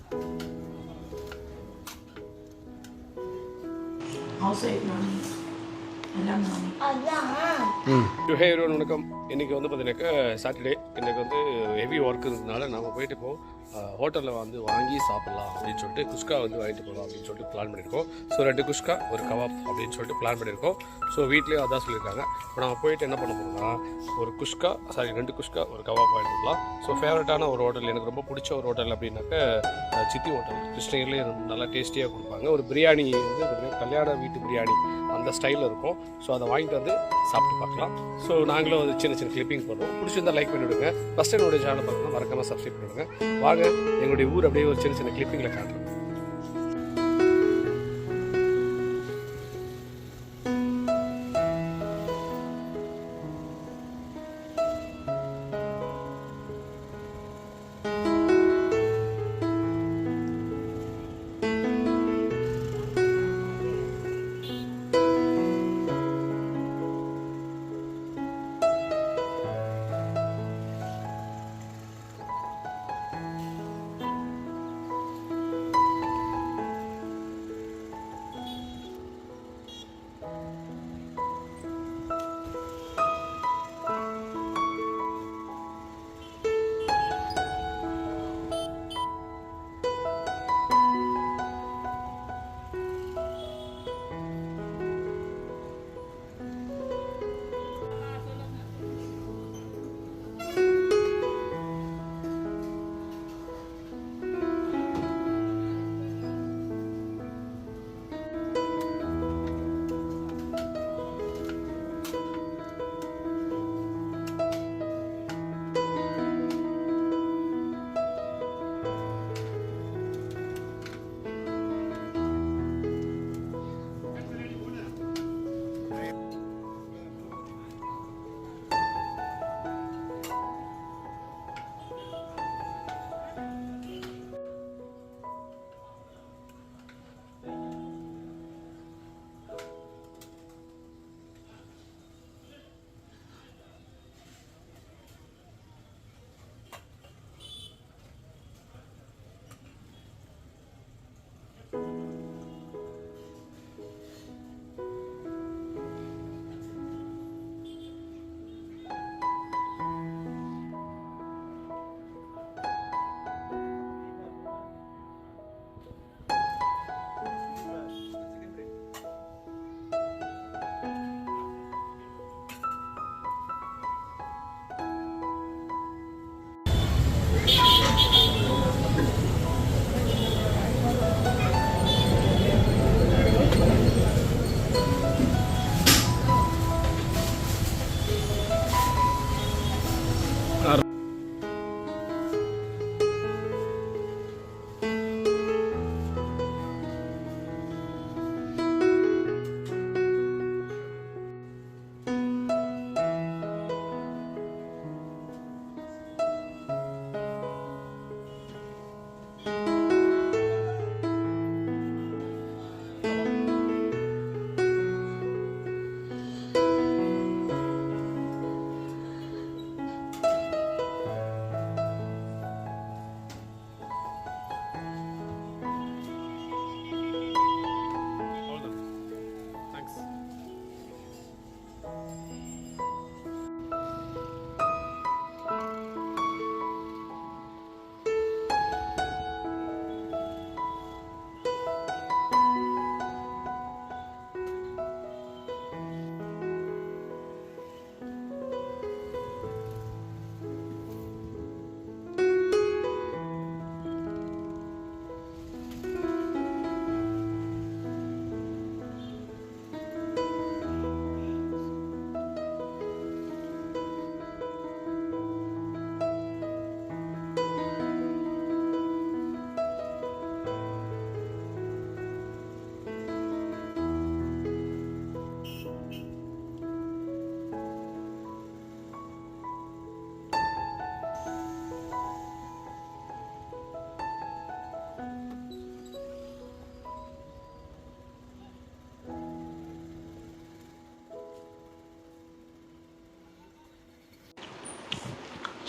ஹே everyone, வணக்கம். இன்றைக்கி வந்து பார்த்தீங்கன்னாக்கா சாட்டர்டே. இன்றைக்கி வந்து ஹெவி ஒர்க் இருந்ததுனால நம்ம போயிட்டு இப்போ ஹோட்டலில் வந்து வாங்கி சாப்பிட்லாம் அப்படின்னு சொல்லிட்டு குஸ்கா வந்து வாங்கிட்டு போகலாம் அப்படின்னு சொல்லிட்டு பிளான் பண்ணியிருக்கோம். ஸோ 2 குஸ்கா ஒரு கபாப் அப்படின்னு சொல்லிட்டு பிளான் பண்ணியிருக்கோம். ஸோ வீட்லேயும் அதான் சொல்லியிருக்காங்க. இப்போ நம்ம போயிட்டு என்ன பண்ண போகிறோம்னா ஒரு குஸ்கா 2 குஸ்கா ஒரு கபாப் வாங்கிட்டு போகலாம். ஸோ ஃபேவரட்டான ஒரு ஹோட்டல், எனக்கு ரொம்ப பிடிச்ச ஒரு ஹோட்டல் அப்படின்னாக்கா சித்தி ஹோட்டல். கிருஷ்ணகிரிலேயே நல்லா டேஸ்டியாக கொடுப்பாங்க. ஒரு பிரியாணி வந்து பார்த்திங்கன்னா கல்யாண வீட்டு பிரியாணி அந்த ஸ்டைலில் இருக்கும். ஸோ அதை வாங்கிட்டு வந்து சாப்பிட்டு பார்க்கலாம். ஸோ நாங்களும் வந்து சின்ன சின்ன கிளிப்பிங் பண்ணுவோம். பிடிச்சிருந்தால் லைக் பண்ணிவிடுங்க. ஃபஸ்ட் என்னுடைய சேனல் பார்க்கணும், மறக்காமல் சப்ஸ்கிரைப் பண்ணிவிடுங்க. வாங்க எங்களுடைய ஊர் அப்படியே ஒரு சின்ன சின்ன கிளிப்பிங்கில் காட்டுறோம்.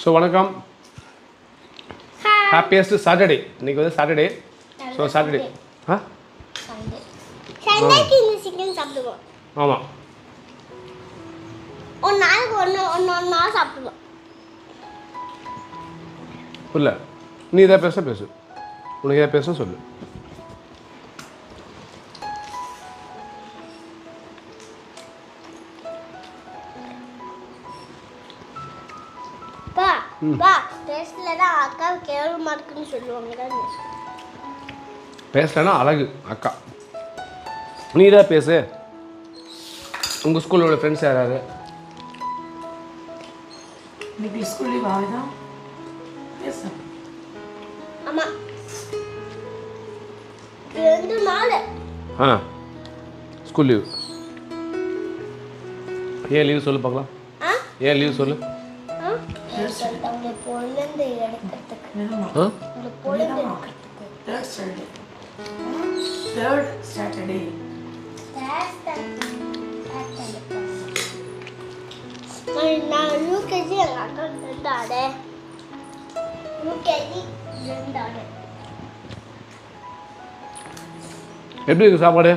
ஸோ வணக்கம். ஹாய். ஹாப்பியஸ்ட் சாட்டர்டே இன்னைக்கு வந்து சாட்டர்டே. ஸோ சாட்டர்டே சண்டேக்கு இந்த சிக்கன் சாப்பிடுவோம். ஆமாம், ஒரு நாளைக்கு ஒன்று சாப்பிடுவோம். இல்லை நீ எதாவது பேசு, உனக்கு எதாவது பேச சொல்லு. பேசலன்னா அழகு அக்கா. நீ தான் பேசு. உங்கள் ஸ்கூலோட ஃப்ரெண்ட்ஸ் யாராவது? இன்னைக்கு ஸ்கூல் லீவ் ஆகுதா? பேச. ஆமா. 2 நாள். School leave. ஏன் லீவ் சொல்லு பார்க்கலாம். ஏன் லீவ் சொல்லு. Third Saturday. நான் UKG எங்க அக்கா இருந்தாடே. UKG இருந்தாடே. எப்படி இருக்கு சாப்பாடு?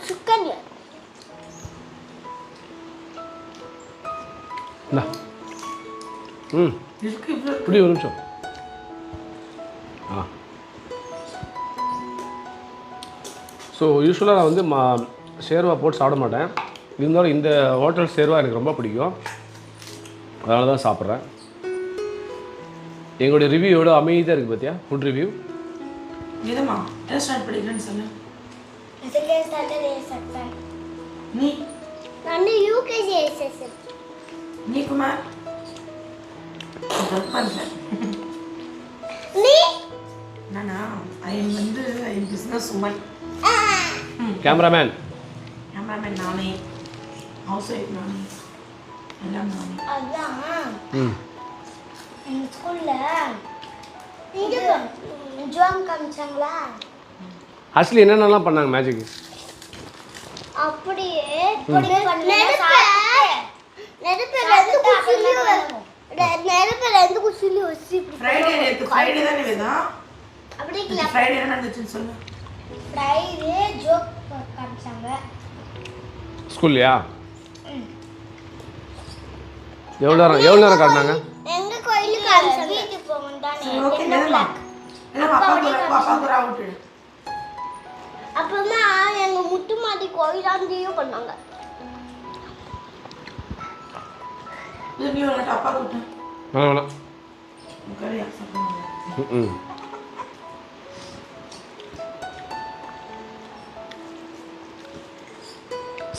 சிக்கன். இப்படி ஒரு நிமிஷம். ஸோ யூஸ்வலாக நான் வந்து ஷேர்வா போட்டு சாப்பிட மாட்டேன். இருந்தாலும் இந்த ஹோட்டல் ஷேர்வா எனக்கு ரொம்ப பிடிக்கும், அதனால தான் சாப்பிட்றேன். எங்களுடைய ரிவ்யூவோட அமைதியாக இருக்குது பார்த்தியா? Food review. எதுமா ரெஸ்டாரண்ட் படிக்கிறேன்னு சொல்லு. செகண்ட் சாட்டர்டே சாப்பிட்டேன். நீ நான் UKG எஸ்எஸ்எல். நீ குமார் நீ நானா? I am business woman. Cameraman நானே, ஹவுஸ் ஒய்ஃப் நானே, எல்லாம் நானே. அதான் எங்கள் ஸ்கூலில் இங்கே ஜோம் காமிச்சாங்களா? ஆக்சுவலி என்னென்னலாம் பண்ணாங்க மேஜிக்? அப்படியே நெருப்பில் குசிலி வச்சு ஃப்ரைடே தானே வேதம். அப்படி இல்லை, ஃப்ரைடே என்ன நடந்துச்சுன்னு சொல்லு. ஃப்ரைடே ஜோக் காமிச்சாங்க ஸ்கூல்லையா? எவ்வளோ நேரம் காட்டினாங்க? எங்க கோயிலுக்கு காமிச்சாங்க. வீட்டுக்கு போவோம் தானே. Okay madam. பாப்பா கூட அவுட். அப்புறமா எங்க முத்துமாடி கோயிலாண்டியும் பண்ணாங்க. நீ ஒரு டப்பா கூட்டு. வேணாம். கறி சாப்பிடுங்க.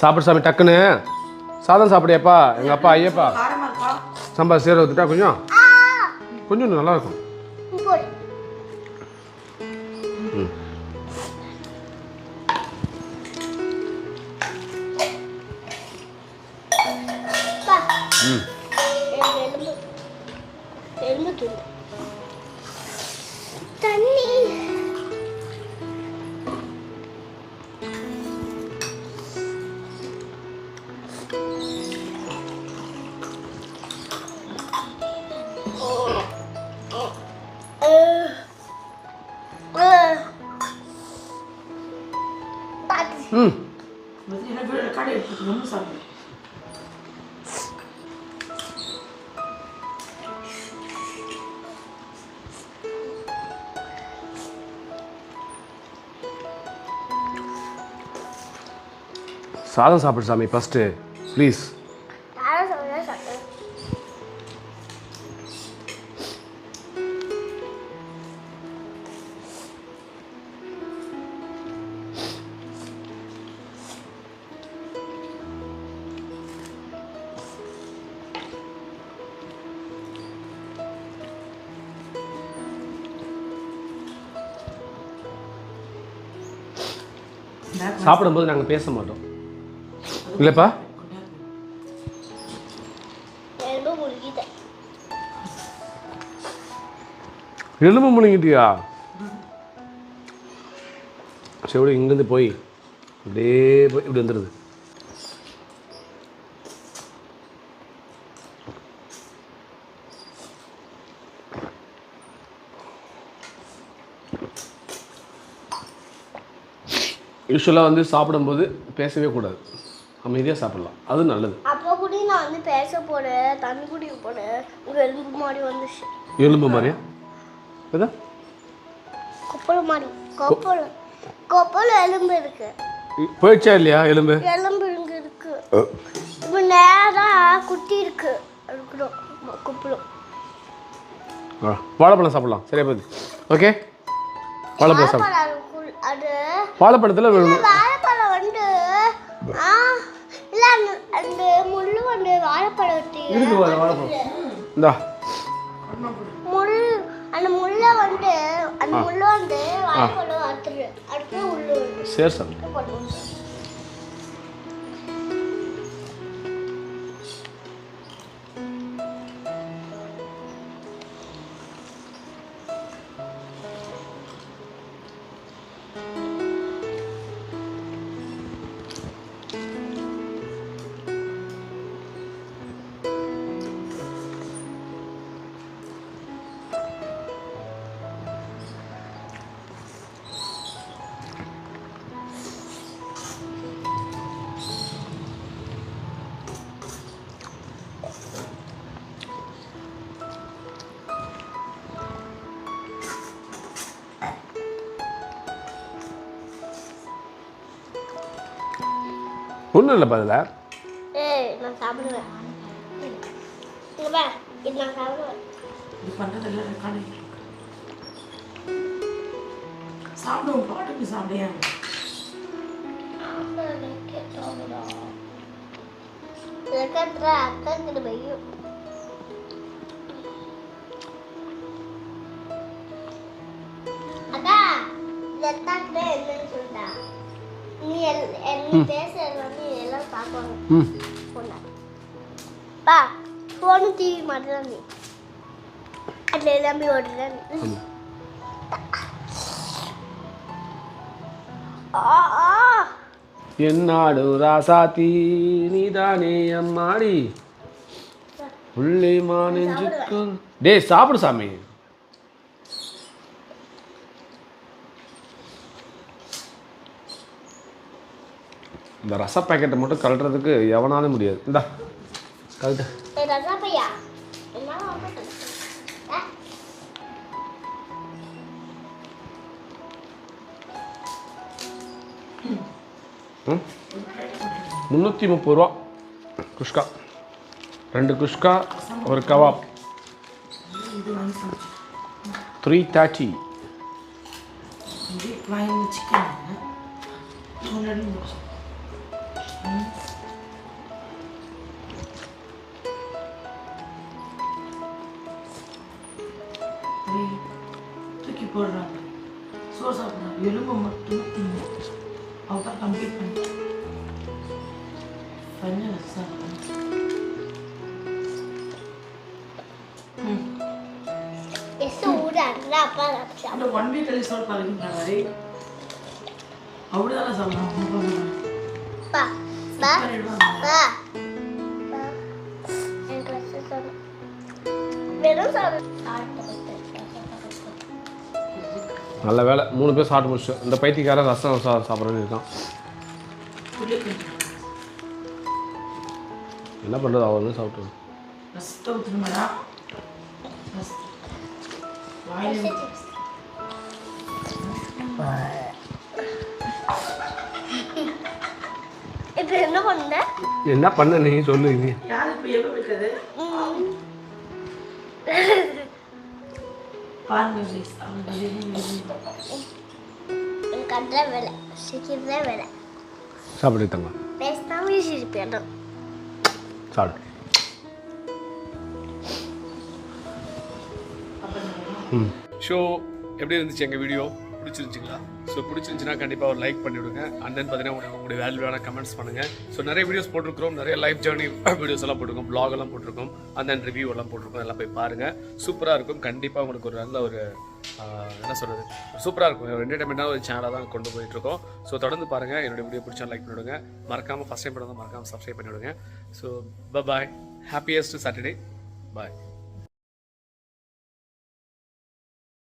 சாப்பிடு சாமி, டக்குன்னு சாதம் சாப்பிடியாப்பா. எங்கள் அப்பா ஐயப்பா சாம்பார் சேர ஊற்றிட்டா கொஞ்சம் நல்லா இருக்கும். தண்ணி சாதம் சாப்பிடு சாமி ஃபஸ்ட்டு ப்ளீஸ். சாப்பிடும்போது நாங்கள் பேச மாட்டோம் இல்லைப்பா? எலும்பு முழுங்கிட்டியா? சரி, இங்கேருந்து போய் அப்படியே போய் இப்படி வந்துடுது. யூஸ்வலாக வந்து சாப்பிடும்போது பேசவே கூடாது, அமைதியாக சாப்பிடலாம், அது நல்லது. அப்போ கூட நான் வந்து பேச போறேன், தண்ணி குடிக்க போறேன், உங்க எலும்பு மாதிரி வந்துச்சு. எலும்பு மாதிரியா? எதா கொப்பளம் மாதிரி, கொப்பளம் எலும்பு இருக்கு. போயிடுச்சா இல்லையா எலும்பு? எலும்பு இங்க இருக்கு. இப்போ நேரா குட்டி இருக்கு இருக்கணும் கொப்பளம். வாழைப்பழம் சாப்பிடலாம், சரியா போகுது. ஓகே, வாழைப்பழம் சாப்பிடலாம். அது வாழைப்பழத்தில் வாழைப்பழம் வந்து இல்ல அந்த முள்ளு வந்து வாழைப்பழம் இருக்கு. வாழைப்பழம் இந்தா முள், அந்த முள்ள வந்து வாழைப்பழம் அடுத்து உள்ளு சரி சார். ஒன்றும் இல்லை பதில். நான் சாப்பிடுவேன். இது நான் சாப்பிடுவேன். இது பண்ணுறதெல்லாம் ரெக்கார்டு சாப்பிடுவோம், பாட்டுக்கு சாப்பிடியா? அக்கா பையும் அக்கா லெத்தாக்கிட்ட என்னன்னு சொல்லிட்டா, நீ பேசுறது வந்து எல்லாம் பார்ப்பாங்க. பா ஃபோனு டிவி மட்டும்தான் நீ அதில் எல்லாமே ஓடுறேன். என்னாடு ராசாத்தி நீதானே அம்மாடி உள்ளே மானெஞ்சுக்கு. டேய் சாப்பிடு சாமி. இந்த ரச பேக்கெட்டை மட்டும் கழட்டுறதுக்கு எவனாலும் முடியாது. இந்தா கழட்டு. ரசாப்பையா என்ன 330 ரூபா குஷ்கா, 2 குஷ்கா, ஒரு கபாப் 330. தூக்கி போடுறாங்க, சோறு சாப்பிட்றாங்க, எலும்பு மட்டும் அவங்க கம்ப்ளீட் பண்ணி அந்த 1 வீக் எலிசோடு பழகிட்டாங்க. அப்படிதானே சாப்பிட்றாங்க. நல்ல வேலை 3 பேர் சாப்பிட்டு முடிச்சோம். இந்த பைத்தியக்காரன் ரசம் சாப்பிட்றேன்னு இருக்கான். என்ன பண்ணுறது, அவர் வந்து சாப்பிட்டு இப்போ என்ன பண்ண? என்ன பண்ண நீ சொல்லு. சாப்பிட்டு தங்க சாப்பிடு. ஷோ எப்படி இருந்துச்சு எங்கள் வீடியோ? பிடிச்சிருந்துச்சிங்களா? ஸோ பிடிச்சிருந்துச்சுன்னா கண்டிப்பாக ஒரு லைக் பண்ணிவிடுங்க. அண்ட் தென் பார்த்தீங்கன்னா உங்களுடைய வேல்யூவான கமெண்ட்ஸ் பண்ணுங்கள். ஸோ நிறைய வீடியோஸ் போட்டிருக்கிறோம், நிறைய லைஃப் ஜேர்னி வீடியோஸ் எல்லாம் போட்டிருக்கோம், ப்ளாக் எல்லாம் போட்டிருக்கோம், அண்ட் தென் ரிவ்யூ எல்லாம் போட்டிருக்கோம். எல்லாம் போய் பாருங்கள், சூப்பராக இருக்கும். கண்டிப்பாக உங்களுக்கு ஒரு நல்ல ஒரு என்ன சொல்கிறது, சூப்பராக இருக்கும். ஒரு என்டர்டைன்மெண்ட்டான ஒரு சேனலாக தான் கொண்டு போயிட்டுருக்கோம். ஸோ தொடர்ந்து பாருங்கள். என்னுடைய வீடியோ பிடிச்சா லைக் பண்ணிவிடுங்க. மறக்காமல் ஃபஸ்ட் டைம் பண்ணால் மறக்காமல் சப்ஸ்கிரைப் பண்ணிவிடுங்க. ஸோ பாய், ஹாப்பியஸ்ட் சாட்டர்டே, பாய்.